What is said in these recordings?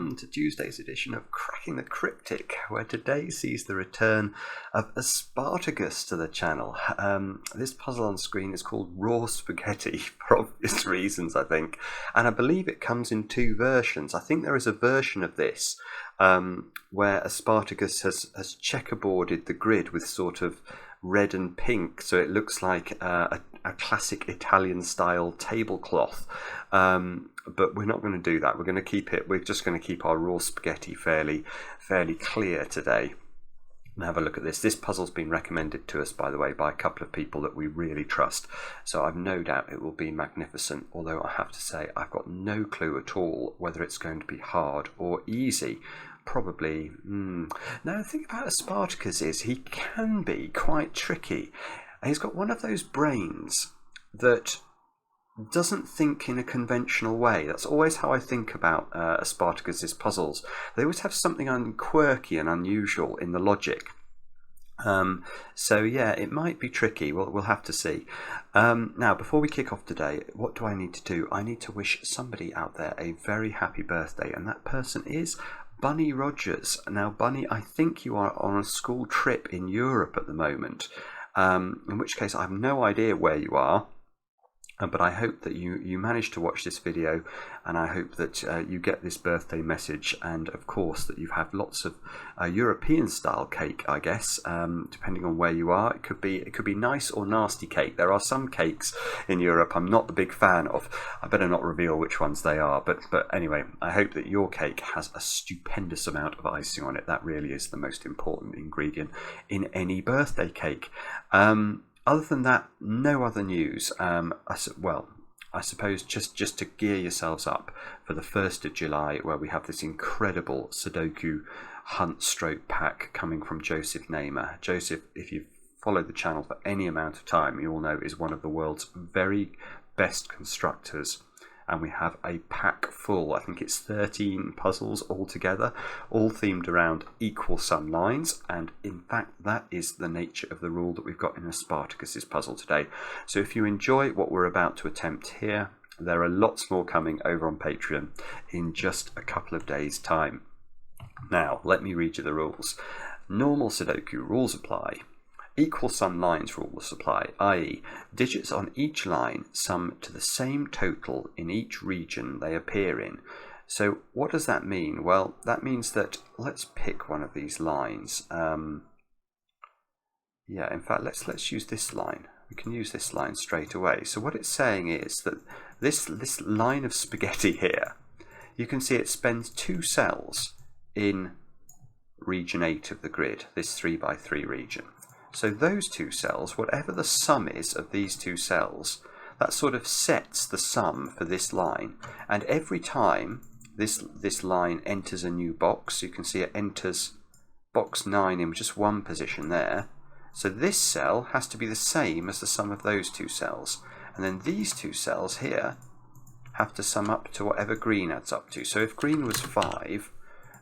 welcome to Tuesday's edition of Cracking the Cryptic, where today sees the return of Aspartagcus to the channel. This puzzle on screen is called Raw Spaghetti, for obvious reasons, I think, and I believe it comes in two versions. I think there is a version of this where Aspartagcus has checkerboarded the grid with sort of red and pink, so it looks like a classic Italian style tablecloth, but we're not going to do that. We're just going to keep our raw spaghetti fairly clear today. And have a look at this. This puzzle's been recommended to us, by the way, by a couple of people that we really trust, so I've no doubt it will be magnificent, although I have to say I've got no clue at all whether it's going to be hard or easy. Probably. Now, the thing about Aspartagcus is he can be quite tricky. He's got one of those brains that doesn't think in a conventional way. That's always how I think about Aspartagus's puzzles. They always have something quirky and unusual in the logic. So yeah, it might be tricky. We'll have to see. Now, before we kick off today, what do I need to do? I need to wish somebody out there a very happy birthday, and that person is Bunny Rogers. Now, Bunny, I think you are on a school trip in Europe at the moment, in which case I have no idea where you are. But I hope that you manage to watch this video, and I hope that you get this birthday message, and of course that you've had lots of European style cake, I guess, depending on where you are. It could be nice or nasty cake. There are some cakes in Europe I'm not the big fan of. I better not reveal which ones they are, but anyway, I hope that your cake has a stupendous amount of icing on it. That really is the most important ingredient in any birthday cake. Other than that, no other news. I suppose just to gear yourselves up for the 1st of July, where we have this incredible sudoku hunt stroke pack coming from Joseph Namer. Joseph, if you've followed the channel for any amount of time, you all know is one of the world's very best constructors. And we have a pack full, I think it's 13 puzzles altogether, all themed around equal sum lines, and in fact that is the nature of the rule that we've got in Aspartagus's puzzle today. So if you enjoy what we're about to attempt here, there are lots more coming over on Patreon in just a couple of days' time. Now, let me read you the rules. Normal Sudoku rules apply. Equal sum lines rules apply, i.e. digits on each line sum to the same total in each region they appear in. So what does that mean? Well, that means that, let's pick one of these lines. In fact, let's use this line. We can use this line straight away. So what it's saying is that this line of spaghetti here, you can see it spends 2 cells in region 8 of the grid, this 3x3 region. So those 2 cells, whatever the sum is of these 2 cells, that sort of sets the sum for this line. And every time this line enters a new box, you can see it enters box 9 in just one position there. So this cell has to be the same as the sum of those 2 cells. And then these 2 cells here have to sum up to whatever green adds up to. So if green was 5,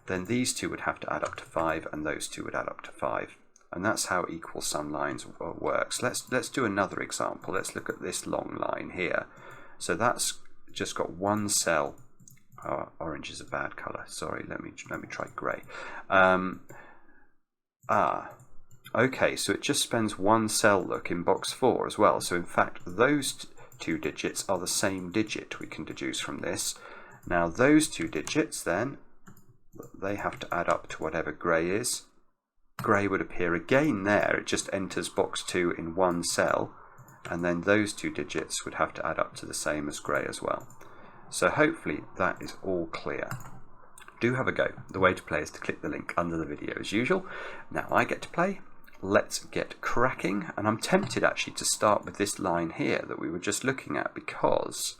then these 2 would have to add up to 5, and those 2 would add up to 5. And that's how equal sum lines works. Let's do another example. Let's look at this long line here. So that's just got 1 cell. Oh, orange is a bad color. Sorry, let me try grey. Okay, so it just spends 1 cell, look, in box 4 as well. So in fact, those 2 digits are the same digit we can deduce from this. Now those 2 digits then, they have to add up to whatever grey is. Grey would appear again there. It just enters box 2 in 1 cell, and then those 2 digits would have to add up to the same as grey as well. So hopefully that is all clear. Do have a go. The way to play is to click the link under the video as usual. Now I get to play. Let's get cracking, and I'm tempted actually to start with this line here that we were just looking at, because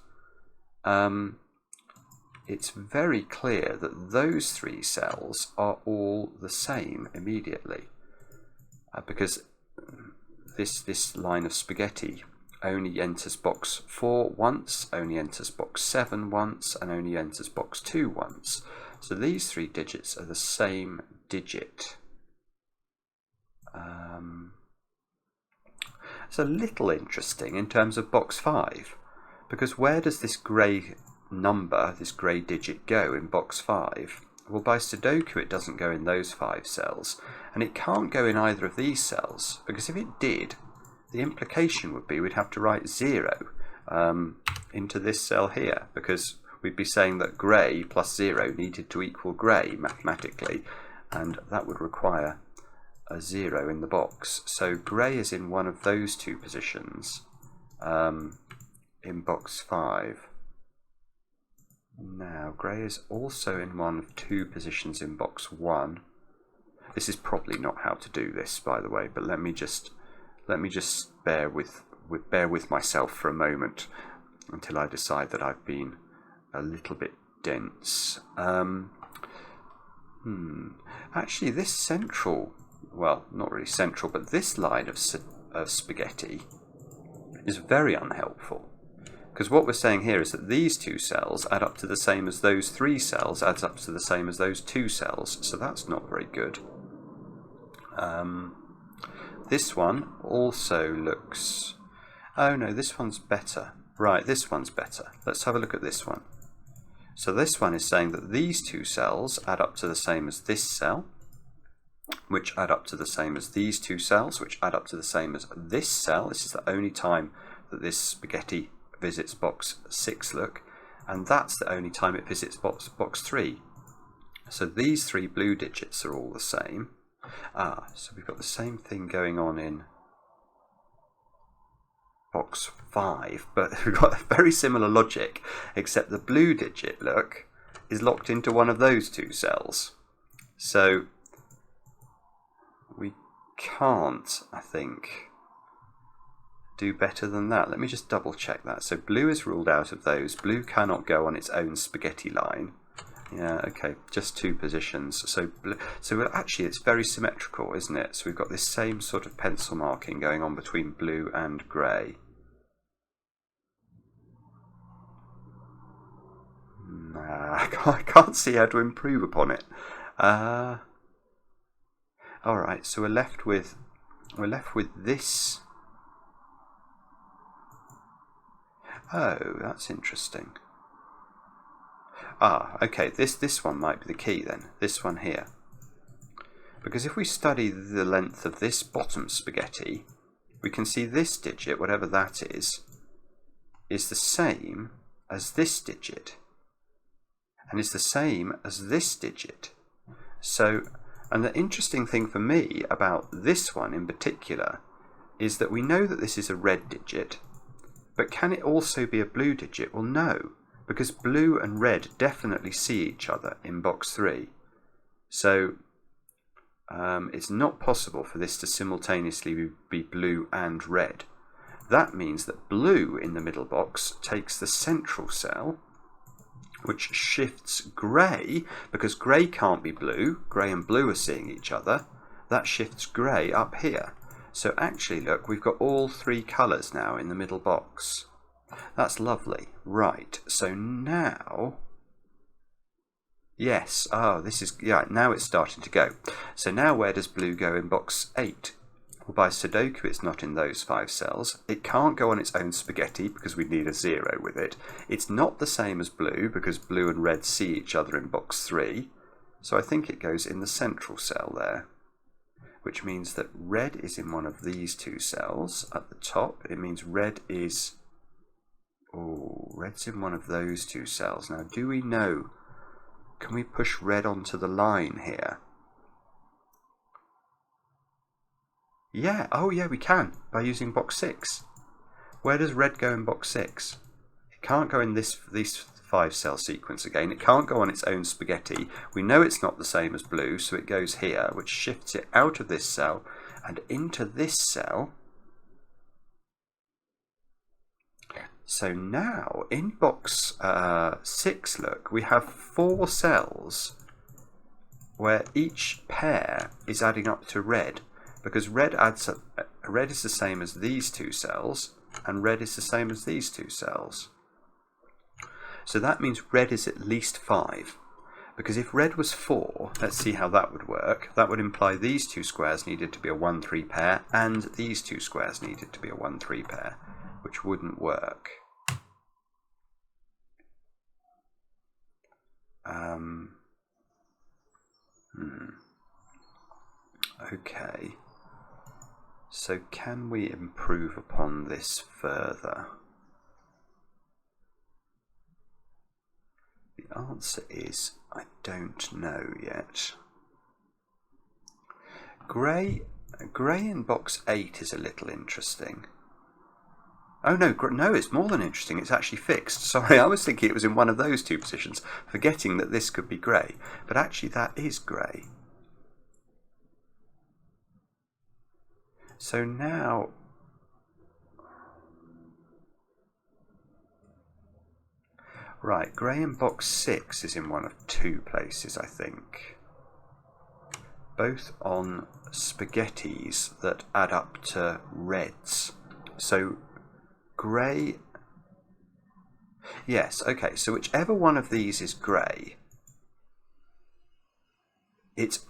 it's very clear that those 3 cells are all the same immediately, because this line of spaghetti only enters box 4 once, only enters box 7 once, and only enters box 2 once. So these 3 digits are the same digit. It's a little interesting in terms of box 5, because where does this grey number, this grey digit, go in box 5? Well, by sudoku it doesn't go in those 5 cells, and it can't go in either of these cells, because if it did, the implication would be we'd have to write 0 into this cell here, because we'd be saying that grey plus 0 needed to equal grey mathematically, and that would require a 0 in the box. So grey is in one of those 2 positions in box 5. Now, grey is also in one of 2 positions in box 1. This is probably not how to do this, by the way, but let me just bear with myself for a moment until I decide that I've been a little bit dense. Actually, this central, well, not really central, but this line of spaghetti is very unhelpful. Because what we're saying here is that these 2 cells add up to the same as those 3 cells adds up to the same as those 2 cells, so that's not very good. This one also looks... Oh no, this one's better. Right, this one's better. Let's have a look at this one. So this one is saying that these 2 cells add up to the same as this cell, which add up to the same as these 2 cells, which add up to the same as this cell. This is the only time that this spaghetti visits box 6, look, and that's the only time it visits box 3. So these 3 blue digits are all the same. So we've got the same thing going on in box 5, but we've got a very similar logic, except the blue digit, look, is locked into one of those 2 cells. So we can't, I think, do better than that. Let me just double check that. So blue is ruled out of those. Blue cannot go on its own spaghetti line. Yeah, okay, just 2 positions. So actually it's very symmetrical, isn't it? So we've got this same sort of pencil marking going on between blue and grey. Nah, I can't see how to improve upon it. Alright, so we're left with this. Oh, that's interesting. Okay, this one might be the key then, this one here. Because if we study the length of this bottom spaghetti, we can see this digit, whatever that is the same as this digit. And is the same as this digit. So, and the interesting thing for me about this one in particular is that we know that this is a red digit, but can it also be a blue digit? Well, no, because blue and red definitely see each other in box 3. So it's not possible for this to simultaneously be blue and red. That means that blue in the middle box takes the central cell, which shifts grey, because grey can't be blue, grey and blue are seeing each other, that shifts grey up here. So actually, look, we've got all 3 colours now in the middle box. That's lovely. Right, so now... Yes, this is... Yeah, now it's starting to go. So now where does blue go in box 8? Well, by sudoku it's not in those 5 cells. It can't go on its own spaghetti because we need a 0 with it. It's not the same as blue because blue and red see each other in box 3. So I think it goes in the central cell there, which means that red is in one of these 2 cells at the top. It means red is... Oh, red's in one of those 2 cells. Now, do we know... Can we push red onto the line here? Yeah, oh yeah, we can, by using box 6. Where does red go in box 6? It can't go in these 5 cell sequence again. It can't go on its own spaghetti. We know it's not the same as blue, so it goes here, which shifts it out of this cell and into this cell. So now, in box 6, look, we have 4 cells where each pair is adding up to red, because red is the same as these 2 cells, and red is the same as these 2 cells. So that means red is at least 5, because if red was 4, let's see how that would work. That would imply these 2 squares needed to be a 1-3 pair, and these 2 squares needed to be a 1-3 pair, which wouldn't work. Okay. So can we improve upon this further? The answer is I don't know yet. Grey in box 8 is a little interesting. Oh no, no, it's more than interesting. It's actually fixed. Sorry, I was thinking it was in one of those two positions, forgetting that this could be grey. But actually that is grey. So now... Right, grey in box 6 is in one of two places, I think. Both on spaghettis that add up to reds. So grey... Yes, okay, so whichever one of these is grey, it's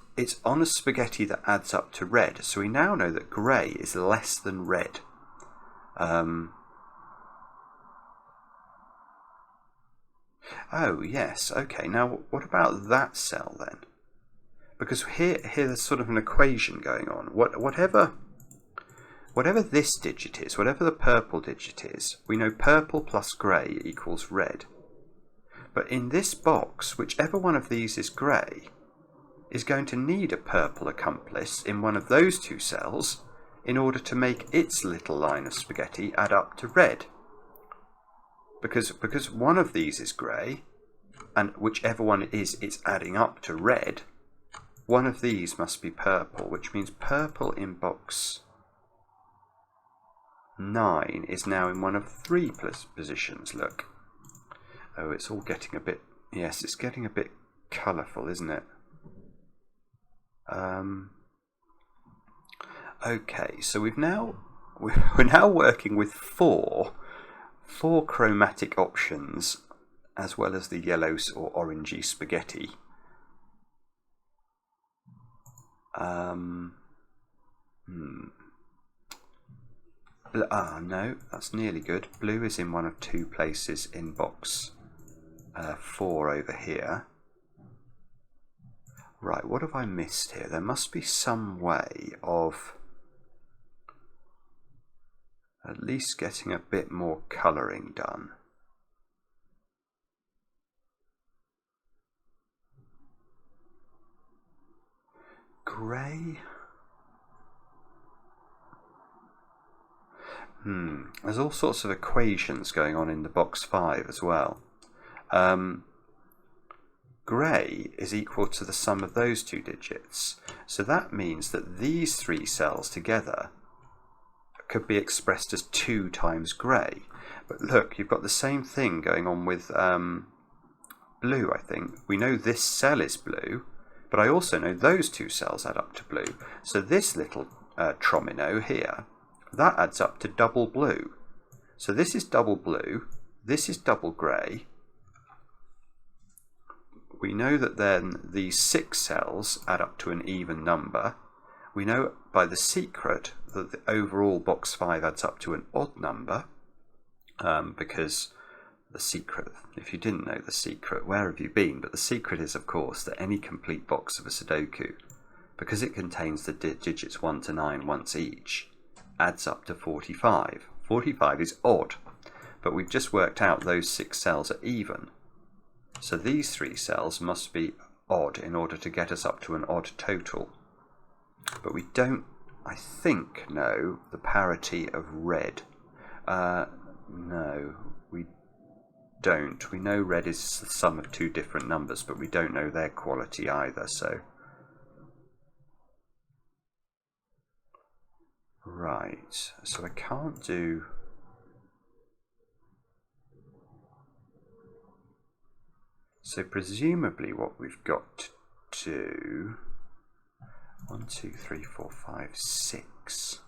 on a spaghetti that adds up to red. So we now know that grey is less than red. Oh, yes, okay. Now, what about that cell then? Because here there's sort of an equation going on. Whatever this digit is, whatever the purple digit is, we know purple plus grey equals red. But in this box, whichever one of these is grey is going to need a purple accomplice in one of those two cells in order to make its little line of spaghetti add up to red. Because one of these is grey, and whichever one it is, it's adding up to red, one of these must be purple, which means purple in box 9 is now in one of three positions, look. Oh, it's all getting a bit... Yes, it's getting a bit colourful, isn't it? Okay, so we're now working with four chromatic options, as well as the yellow or orangey spaghetti. No, that's nearly good. Blue is in one of two places in box 4 over here. Right, what have I missed here? There must be some way of at least getting a bit more colouring done. Grey? There's all sorts of equations going on in the box 5 as well. Grey is equal to the sum of those two digits. So that means that these three cells together could be expressed as 2 times grey. But look, you've got the same thing going on with blue, I think. We know this cell is blue, but I also know those two cells add up to blue. So this little tromino here, that adds up to double blue. So this is double blue, this is double grey. We know that then these 6 cells add up to an even number. We know by the secret that the overall box 5 adds up to an odd number, because the secret, if you didn't know the secret, where have you been? But the secret is, of course, that any complete box of a sudoku, because it contains the digits 1 to 9 once each, adds up to 45. 45 is odd, but we've just worked out those 6 cells are even. So these 3 cells must be odd in order to get us up to an odd total. But we don't, I think, know the parity of red. No, we don't. We know red is the sum of 2 different numbers, but we don't know their quality either, so... Right, so I can't do... So presumably what we've got to do... 1, 2, 3, 4, 5, 6.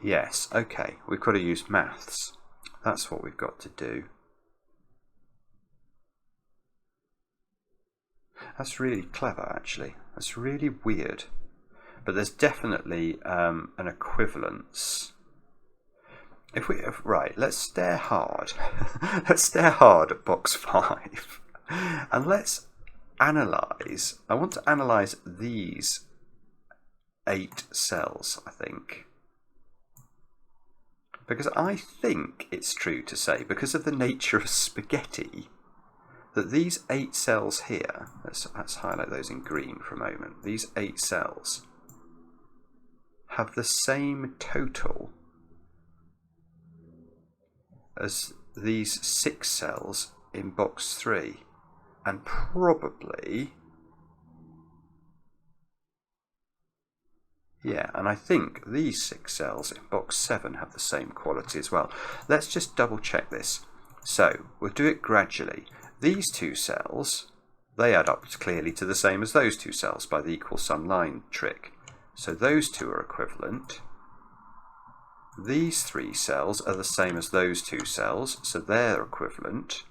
Yes, okay, we've got to use maths. That's what we've got to do. That's really clever, actually. That's really weird. But there's definitely an equivalence. Right, let's stare hard. Let's stare hard at box 5. And let's analyse. I want to analyse these 8 cells, I think. Because I think it's true to say, because of the nature of spaghetti, that these 8 cells here, let's highlight those in green for a moment, these 8 cells have the same total as these 6 cells in box 3, and probably, yeah, and I think these 6 cells in box 7 have the same quality as well. Let's just double check this. So we'll do it gradually. These 2 cells, they add up clearly to the same as those 2 cells by the equal sum line trick. So those 2 are equivalent. These 3 cells are the same as those 2 cells, so they're equivalent.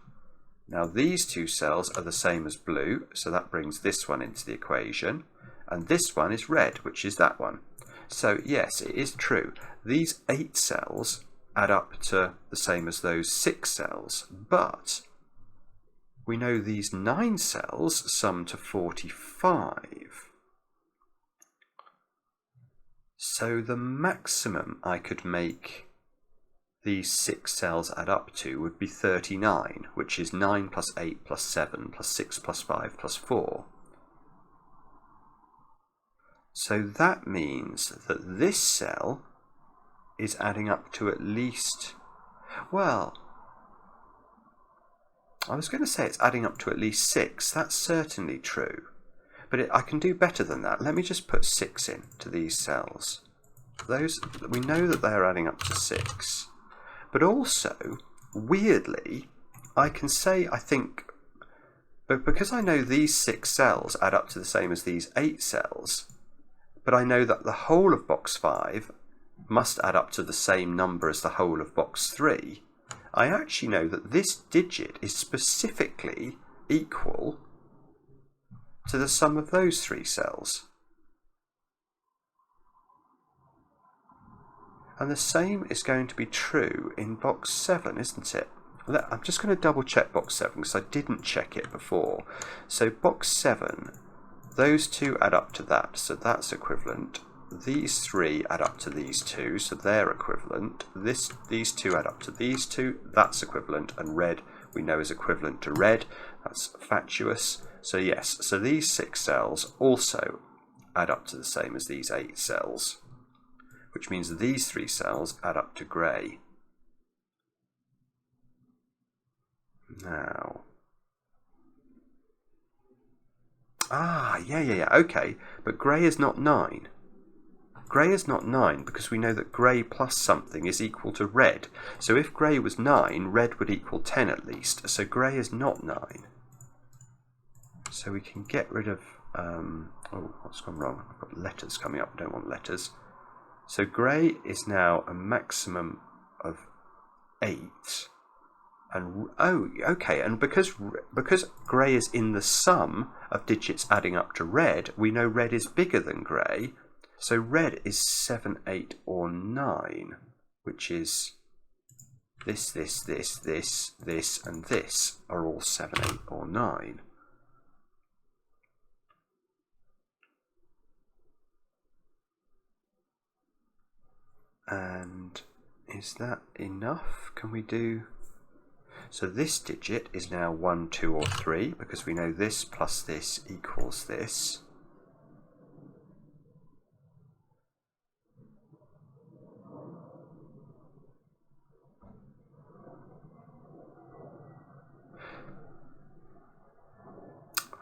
Now these 2 cells are the same as blue, so that brings this one into the equation. And this one is red, which is that one. So yes, it is true. These 8 cells add up to the same as those 6 cells, but we know these 9 cells sum to 45. So the maximum I could make these 6 cells add up to would be 39, which is 9 plus 8 plus 7 plus 6 plus 5 plus 4. So that means that this cell is adding up to at least, well, I was going to say it's adding up to at least 6. That's certainly true. But I can do better than that. Let me just put 6 in to these cells. Those, we know that they're adding up to 6. But also, weirdly, I can say, I think, but because I know these 6 cells add up to the same as these 8 cells, but I know that the whole of box 5 must add up to the same number as the whole of box 3, I actually know that this digit is specifically equal to the sum of those 3 cells. And the same is going to be true in box 7, isn't it? I'm just going to double check box 7 because I didn't check it before. So box 7, those 2 add up to that, so that's equivalent. These 3 add up to these 2, so they're equivalent. These 2 add up to these 2, that's equivalent. And red we know is equivalent to red, that's fatuous. So yes, so these 6 cells also add up to the same as these 8 cells, which means that these 3 cells add up to grey. Now, yeah, okay, but grey is not 9. Grey is not 9 because we know that grey plus something is equal to red. So if grey was 9, red would equal 10 at least. So grey is not 9. So we can get rid of... oh, what's gone wrong? I've got letters coming up. I don't want letters. So grey is now a maximum of 8. And oh, okay. And because grey is in the sum of digits adding up to red, we know red is bigger than grey. So red is 7, 8, or 9, which is this, and this are all 7, 8, or 9. And is that enough? Can we do... So this digit is now 1, 2, or 3, because we know this plus this equals this.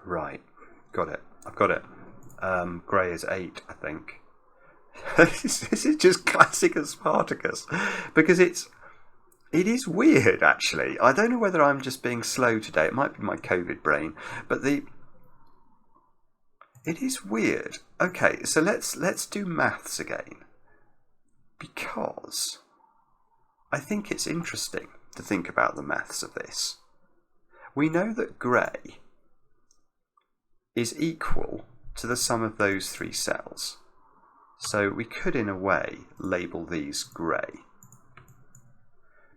Right, got it. I've got it. Grey is 8, I think. This is just classic Aspartagcus, because it is weird, actually. I don't know whether I'm just being slow today. It might be my COVID brain, but it is weird. Okay, so let's do maths again, because I think it's interesting to think about the maths of this. We know that grey is equal to the sum of those 3 cells. So we could, in a way, label these grey.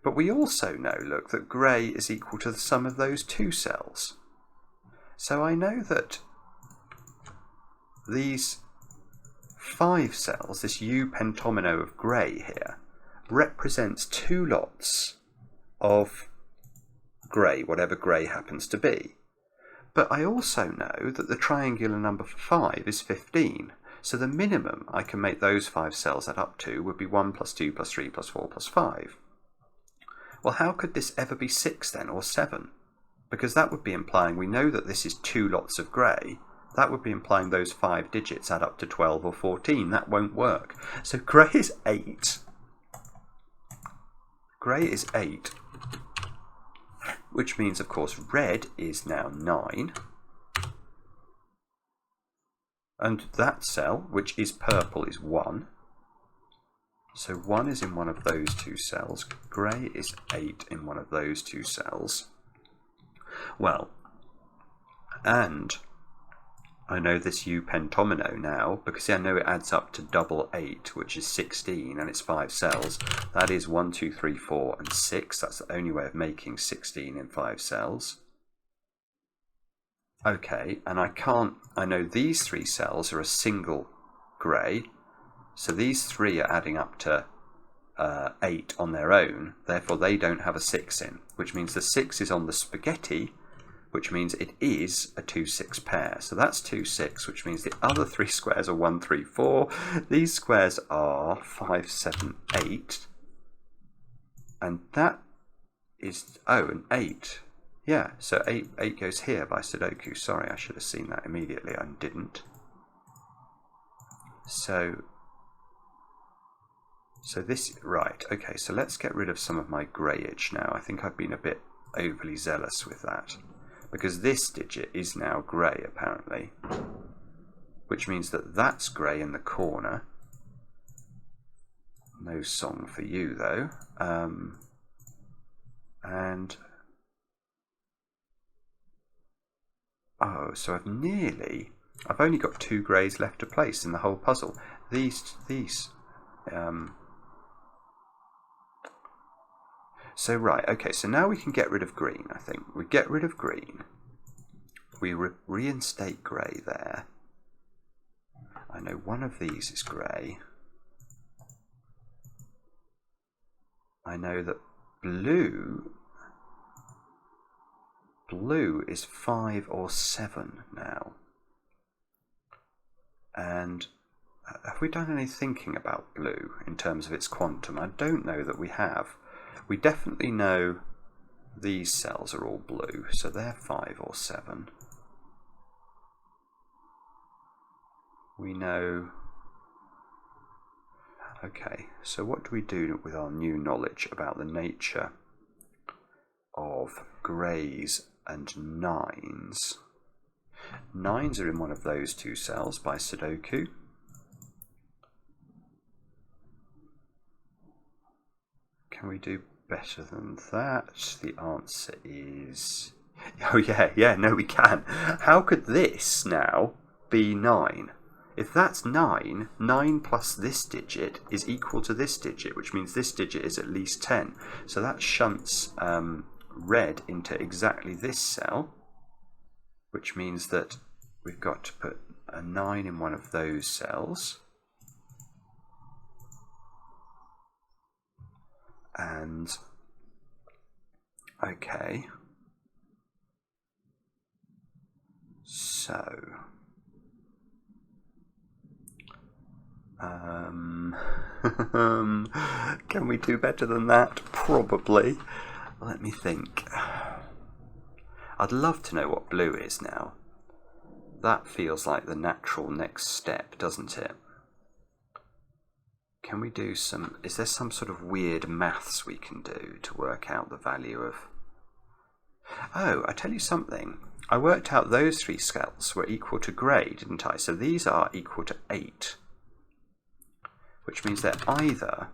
But we also know, look, that grey is equal to the sum of those 2 cells. So I know that these 5 cells, this U pentomino of grey here, represents 2 lots of grey, whatever grey happens to be. But I also know that the triangular number for 5 is 15. So the minimum I can make those 5 cells add up to would be 1 plus 2 plus 3 plus 4 plus 5. Well, how could this ever be 6 then, or 7? Because that would be implying we know that this is 2 lots of grey. That would be implying those 5 digits add up to 12 or 14. That won't work. So grey is 8. Grey is 8. Which means, of course, red is now 9. And that cell, which is purple, is 1. So 1 is in one of those 2 cells. Grey is 8 in one of those 2 cells. Well, and I know this U pentomino now, because I know it adds up to double 8, which is 16, and it's 5 cells. That is 1, 2, 3, 4, and 6. That's the only way of making 16 in 5 cells. Okay, and I know these 3 cells are a single grey, so these 3 are adding up to 8 on their own, therefore they don't have a 6 in, which means the 6 is on the spaghetti, which means it is a 2, 6 pair. So that's 2, 6, which means the other 3 squares are 1, 3, 4. These squares are 5, 7, 8. And that is, oh, and 8. Yeah, so 8 goes here by sudoku. Sorry, I should have seen that immediately. I didn't. So this, right, okay, so let's get rid of some of my greyage now. I think I've been a bit overly zealous with that, because this digit is now grey, apparently, which means that that's grey in the corner. No song for you, though. And oh, so I've only got 2 greys left to place in the whole puzzle. So right, okay, so now we can get rid of green, I think. We get rid of green. We reinstate grey there. I know one of these is grey. I know that blue is 5 or 7 now. And have we done any thinking about blue in terms of its quantum? I don't know that we have. We definitely know these cells are all blue, so they're 5 or 7. We know... Okay, so what do we do with our new knowledge about the nature of greys and 9s? 9s are in one of those 2 cells by sudoku. Can we do better than that? The answer is... Oh yeah, no we can. How could this now be 9? If that's 9, 9 plus this digit is equal to this digit, which means this digit is at least 10. So that shunts red into exactly this cell, which means that we've got to put a 9 in one of those cells. And, okay, so, can we do better than that? Probably. Let me think. I'd love to know what blue is now. That feels like the natural next step, doesn't it? Can we do some... Is there some sort of weird maths we can do to work out the value of... Oh, I tell you something. I worked out those 3 cells were equal to grey, didn't I? So these are equal to 8. Which means they're either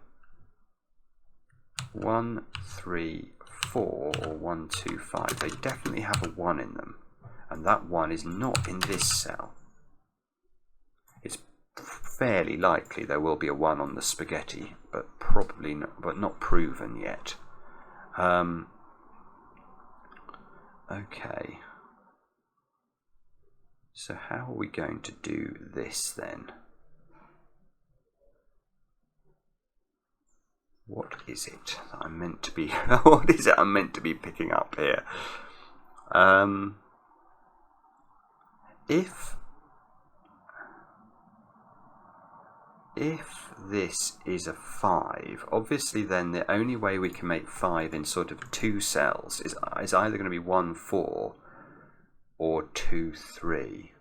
1, 3, 4 or 1, 2, 5. They definitely have a 1 in them. And that 1 is not in this cell. It's fairly likely there will be a 1 on the spaghetti, but probably not, but not proven yet. Okay. So how are we going to do this then? What is it that I'm meant to be? What is it I'm meant to be picking up here? If this is a 5, obviously then the only way we can make 5 in sort of 2 cells is either going to be 1, 4 or 2, 3.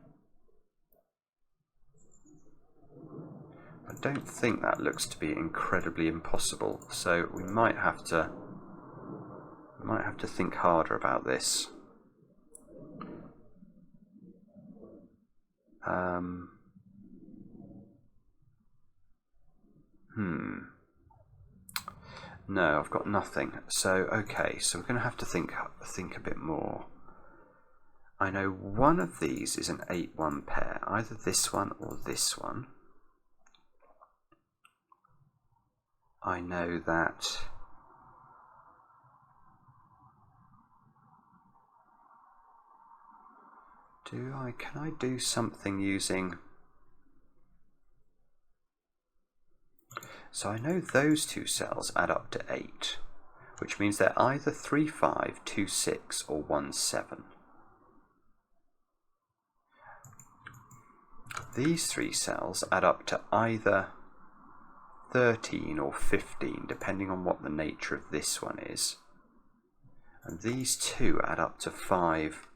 I don't think that looks to be incredibly impossible, so we might have to think harder about this. No, I've got nothing. So okay, so we're going to have to think a bit more. I know one of these is an 8-1 pair, either this one or this one. I know that can I do something using, so I know those 2 cells add up to 8, which means they're either 3, 5, 2, 6 or 1, 7. These 3 cells add up to either 13 or 15, depending on what the nature of this one is. And these 2 add up to 5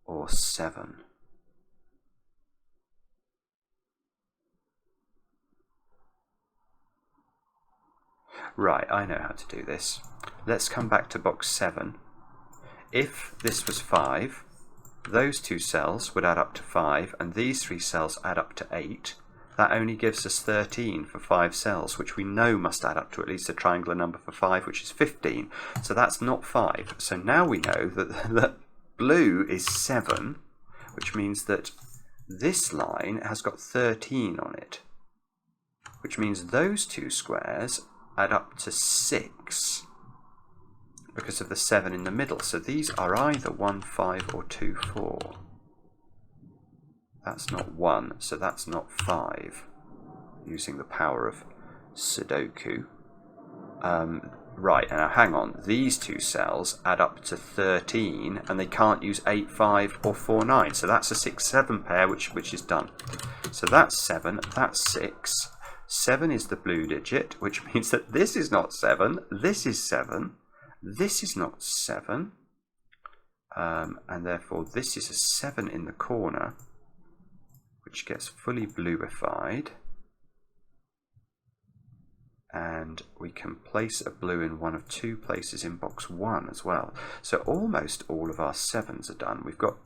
or 7. Right, I know how to do this. Let's come back to box 7. If this was 5, those 2 cells would add up to 5, and these 3 cells add up to 8. That only gives us 13 for 5 cells, which we know must add up to at least a triangular number for 5, which is 15. So that's not 5. So now we know that blue is 7, which means that this line has got 13 on it, which means those 2 squares add up to 6 because of the 7 in the middle. So these are either 1, 5 or 2, 4. That's not 1, so that's not 5, using the power of sudoku. Right, now hang on, these 2 cells add up to 13, and they can't use 8, 5 or 4, 9, so that's a 6, 7 pair, which is done. So that's 7, that's 6. 7 is the blue digit, which means that this is not 7, this is 7, this is not 7, and therefore this is a 7 in the corner, which gets fully bluified, and we can place a blue in one of 2 places in box 1 as well. So almost all of our 7s are done. We've got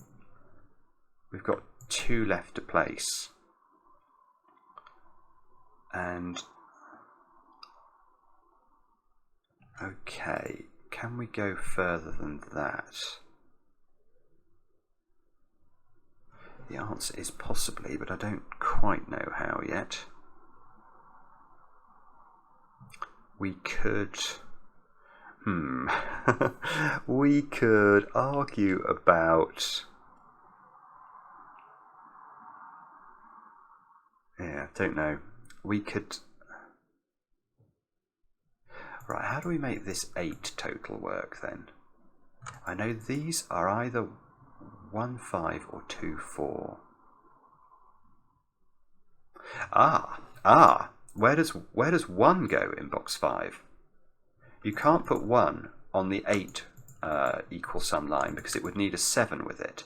2 left to place, and okay, can we go further than that? The answer is possibly, but I don't quite know how yet. We could we could argue about, yeah, don't know. We could, right, how do we make this 8 total work then? I know these are either 1, 5 or 2, 4. Where does 1 go in box 5? You can't put 1 on the 8 equal sum line because it would need a 7 with it.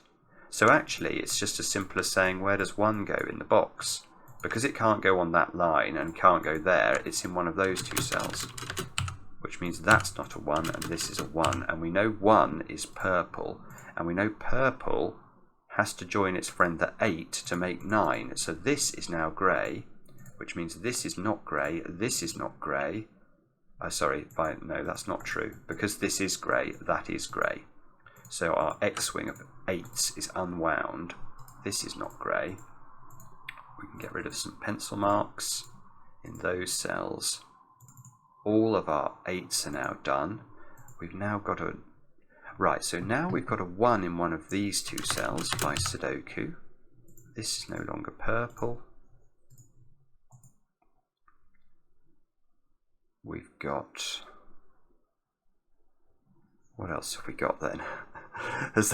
So actually it's just as simple as saying, where does 1 go in the box? Because it can't go on that line and can't go there, it's in one of those 2 cells, which means that's not a 1 and this is a 1, and we know 1 is purple, and we know purple has to join its friend the 8 to make 9. So this is now grey, which means this is not grey, this is not grey. No, that's not true. Because this is grey, that is grey. So our X-wing of 8s is unwound. This is not grey. We can get rid of some pencil marks in those cells. All of our 8s are now done. We've now got a... Right, so now we've got a 1 in one of these two cells by sudoku. This is no longer purple. We've got... What else have we got then? Has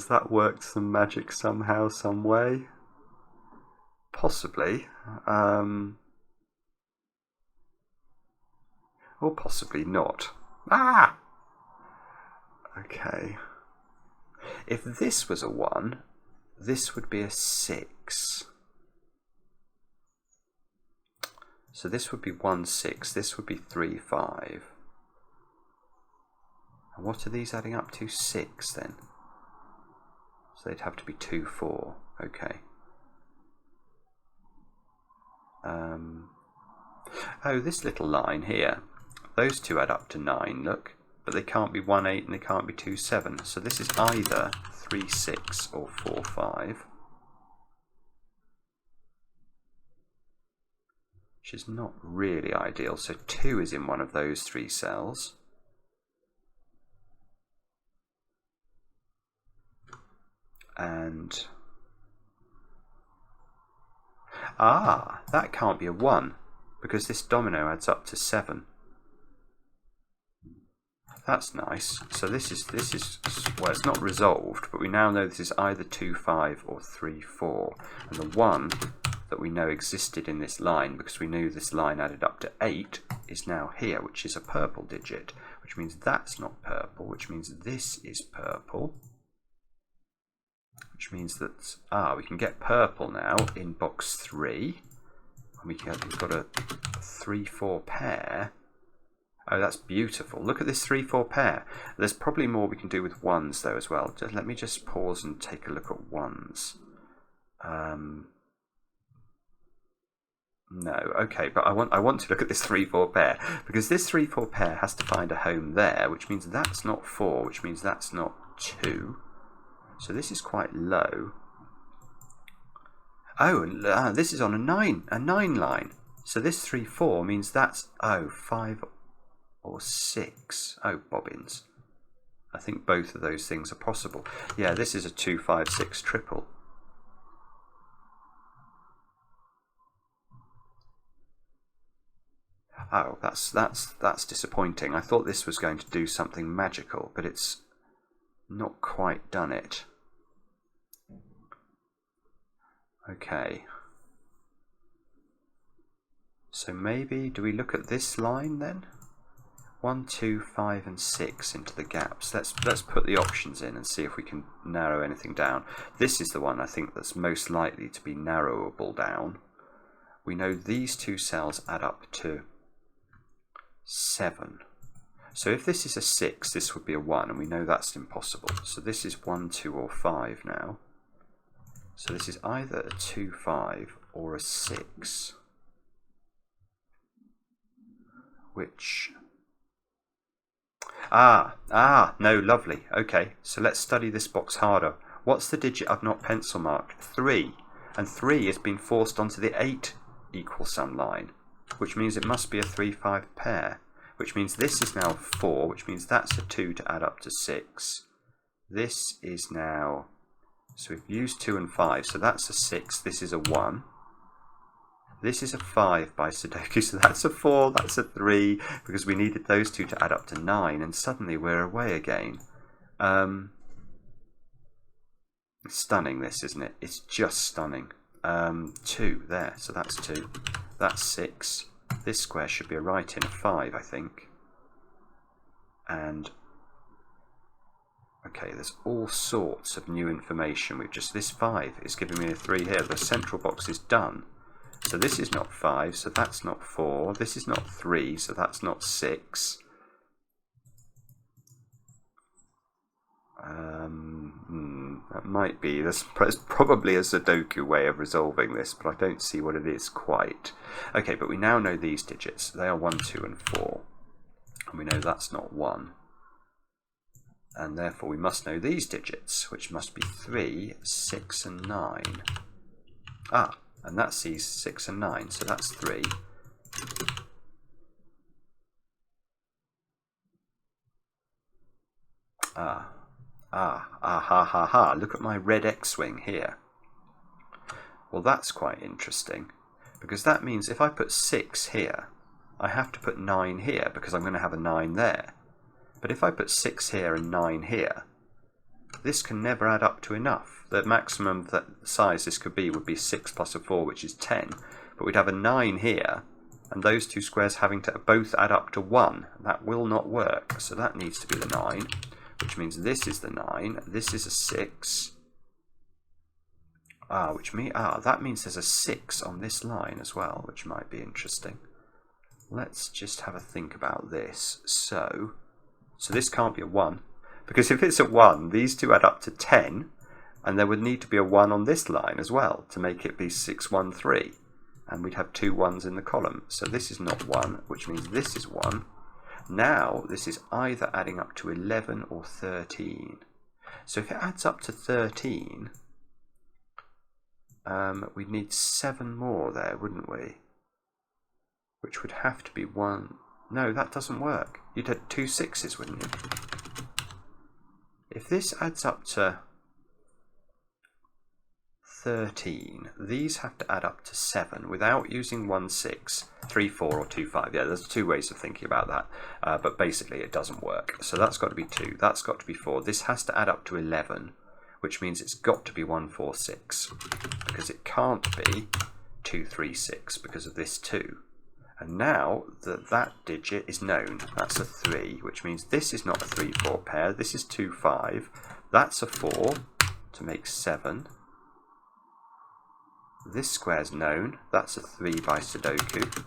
that worked some magic somehow, some way? Possibly. Or possibly not. Ah! Okay. If this was a 1, this would be a 6. So this would be 1, 6. This would be 3, 5. And what are these adding up to? 6 then. So they'd have to be 2, 4. Okay. Oh, this little line here. Those two add up to 9, look. But they can't be 1, 8 and they can't be 2, 7. So this is either 3, 6 or 4, 5. Which is not really ideal. So 2 is in one of those 3 cells. And... Ah, that can't be a 1, because this domino adds up to 7. That's nice. So this is well, it's not resolved, but we now know this is either 2, 5 or 3, 4. And the 1 that we know existed in this line, because we knew this line added up to 8, is now here, which is a purple digit, which means that's not purple, which means this is purple. Which means that, we can get purple now in box 3. And we've got a 3, 4 pair. Oh, that's beautiful. Look at this 3, 4 pair. There's probably more we can do with 1s though as well. Let me just pause and take a look at 1s. No, okay, but I want to look at this 3, 4 pair, because this 3, 4 pair has to find a home there, which means that's not 4, which means that's not 2. So this is quite low. Oh, and this is on a 9 line. So this 3, 4 means that's, 5 or 6. Oh, bobbins. I think both of those things are possible. Yeah, this is a 2, 5, 6 triple. Oh, that's disappointing. I thought this was going to do something magical, but it's not quite done it. Okay. So maybe, do we look at this line then? 1, 2, 5 and 6 into the gaps. Let's put the options in and see if we can narrow anything down. This is the one I think that's most likely to be narrowable down. We know these two cells add up to 7. So if this is a 6, this would be a 1, and we know that's impossible. So this is 1, 2 or 5 now. So this is either a 2, 5 or a 6. Which... no, lovely. Okay, so let's study this box harder. What's the digit I've not pencil marked? 3. And 3 has been forced onto the 8 equal sum line, which means it must be a 3, 5 pair, which means this is now 4, which means that's a 2 to add up to 6. This is now, so we've used 2 and 5, so that's a 6, this is a 1. This is a 5 by sudoku, so that's a 4, that's a 3, because we needed those two to add up to 9, and suddenly we're away again. It's stunning, this, isn't it? It's just stunning. 2 there, so that's 2. That's 6. This square should be a right in a 5, I think. And okay, there's all sorts of new information. This 5 is giving me a 3 here. The central box is done. So this is not 5, so that's not 4. This is not 3, so that's not 6. That might be, there's probably a sudoku way of resolving this, but I don't see what it is quite. Okay, but we now know these digits. They are 1, 2 and 4. And we know that's not 1. And therefore we must know these digits, which must be 3, 6 and 9. And that sees 6 and 9, so that's 3. Ha. Look at my red X-wing here. Well, that's quite interesting, because that means if I put 6 here, I have to put 9 here, because I'm going to have a 9 there. But if I put 6 here and 9 here, this can never add up to enough. The maximum size this could be would be 6 plus a 4, which is 10. But we'd have a 9 here, and those two squares having to both add up to 1. That will not work, so that needs to be the 9, which means this is the 9, this is a 6. That means there's a 6 on this line as well, which might be interesting. Let's just have a think about this. So this can't be a 1, because if it's a 1, these two add up to 10, and there would need to be a 1 on this line as well to make it be 6, 1, 3. And we'd have 2 1s in the column. So this is not 1, which means this is 1. Now this is either adding up to 11 or 13. So if it adds up to 13, we'd need 7 more there, wouldn't we? Which would have to be 1. No, that doesn't work. You'd have 2 6s, wouldn't you? If this adds up to 13, these have to add up to 7 without using 1 6, 3 4 or 2 5. Yeah, there's 2 ways of thinking about that, but basically it doesn't work. So that's got to be 2, that's got to be 4. This has to add up to 11, which means it's got to be 1 4 6, because it can't be 2 3 6 because of this 2. And now that digit is known. That's a 3, which means this is not a 3 4 pair. This is 2 5. That's a 4 to make 7. This square's known. That's a 3 by Sudoku.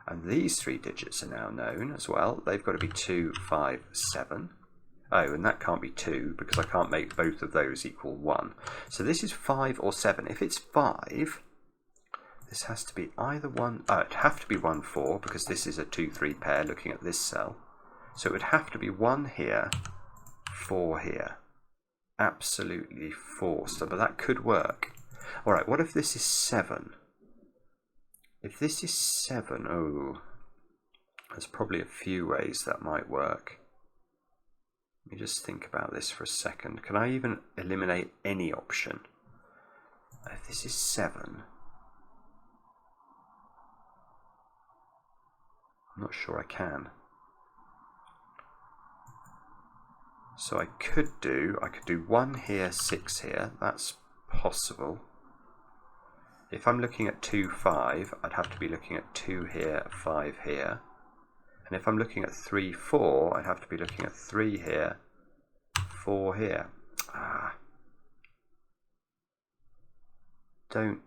And these 3 digits are now known as well. They've got to be 2 5 7. Oh, and that can't be 2 because I can't make both of those equal 1. So this is 5 or 7. If it's 5, this has to be either 1... it'd have to be 1 4 because this is a 2 3 pair looking at this cell. So it would have to be 1 here, 4 here. Absolutely forced, but that could work. Alright, what if this is 7? If this is 7, there's probably a few ways that might work. Let me just think about this for a second. Can I even eliminate any option? If this is 7, I'm not sure I can. So I could do 1 here, 6 here. That's possible. If I'm looking at 2 5, I'd have to be looking at 2 here, 5 here. And if I'm looking at 3 4, I'd have to be looking at 3 here, 4 here. Don't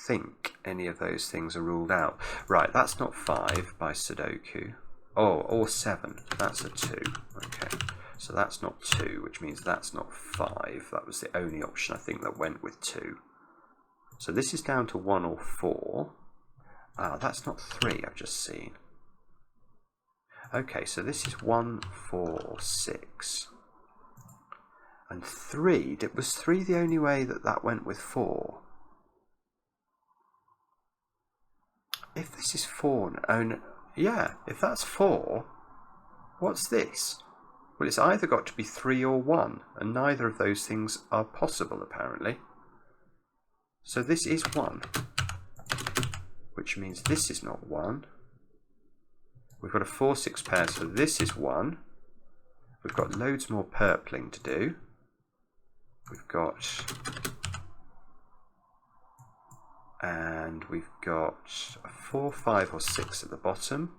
think any of those things are ruled out. Right, that's not 5 by Sudoku. Or 7. That's a 2. Okay, so that's not 2, which means that's not 5. That was the only option I think that went with 2. So this is down to 1 or 4. That's not 3 I've just seen. Okay, so this is 1, 4, or 6. And 3, was 3 the only way that went with 4? If this is 4, yeah, if that's 4, what's this? Well, it's either got to be 3 or 1, and neither of those things are possible, apparently. So this is 1, which means this is not 1. We've got a 4 6 pair, so this is 1. We've got loads more purpling to do. We've got a 4 5 or 6 at the bottom.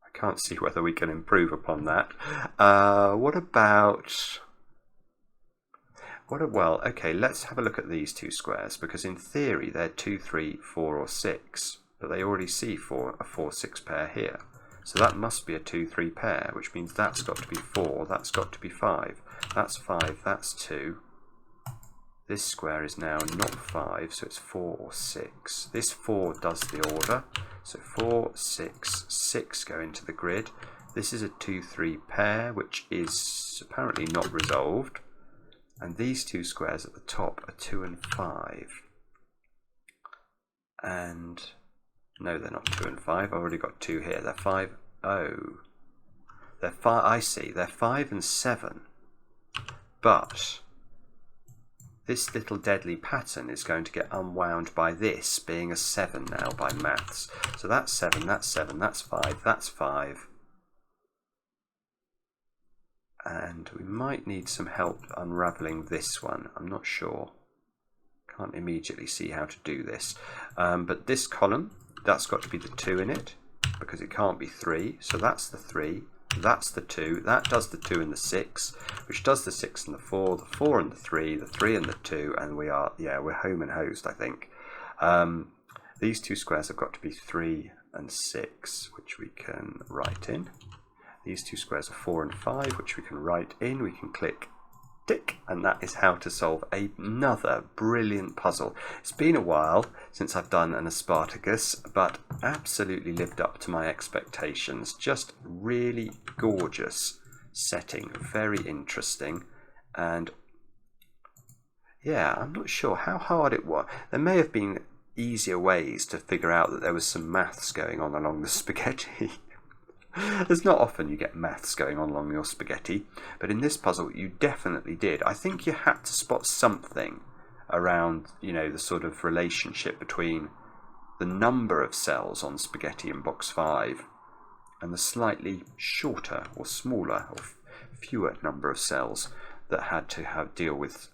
I can't see whether we can improve upon that. Well, okay, let's have a look at these 2 squares, because in theory they're 2 3 4 or 6, but they already see a 4 6 pair here. So that must be a 2 3 pair, which means that's got to be 4, that's got to be 5. That's 5, that's 2. This square is now not 5, so it's 4 or 6. This 4 does the order, so 4, 6, 6 go into the grid. This is a 2 3 pair, which is apparently not resolved. And these 2 squares at the top are 2 and 5. And no, they're not 2 and 5. I've already got 2 here. They're 5, 0. They're five. I see. They're 5 and 7, but this little deadly pattern is going to get unwound by this being a 7 now by maths. So that's 7. That's 7. That's 5. That's 5. And we might need some help unravelling this one. I'm not sure. Can't immediately see how to do this. But this column, that's got to be the 2 in it, because it can't be 3. So that's the 3. That's the 2. That does the 2 and the 6, which does the 6 and the 4, the 4 and the 3, the 3 and the 2, and we are, yeah, we're home and hosed, I think. These two squares have got to be 3 and 6, which we can write in. These two squares are 4 and 5, which we can write in. We can click tick, and that is how to solve another brilliant puzzle. It's been a while since I've done an Aspartagcus, but absolutely lived up to my expectations. Just really gorgeous setting, very interesting, and yeah, I'm not sure how hard it was. There may have been easier ways to figure out that there was some maths going on along the spaghetti. There's not often you get maths going on along your spaghetti, but in this puzzle you definitely did. I think you had to spot something around, you know, the sort of relationship between the number of cells on spaghetti in box 5 and the slightly shorter or smaller or fewer number of cells that had to deal with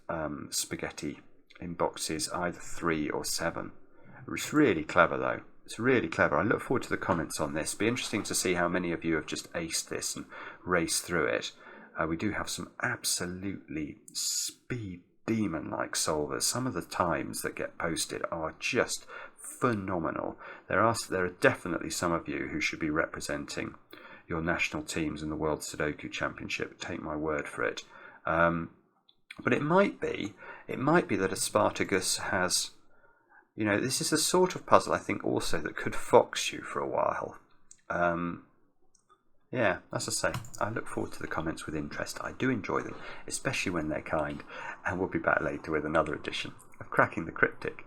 spaghetti in boxes either 3 or 7. It was really clever though. It's really clever. I look forward to the comments on this. Be interesting to see how many of you have just aced this and raced through it. We do have some absolutely speed demon-like solvers. Some of the times that get posted are just phenomenal. There are definitely some of you who should be representing your national teams in the World Sudoku Championship. Take my word for it. But it might be that Aspartagcus has, you know, this is the sort of puzzle I think also that could fox you for a while. Yeah, as I say, I look forward to the comments with interest. I do enjoy them, especially when they're kind, and we'll be back later with another edition of Cracking the Cryptic.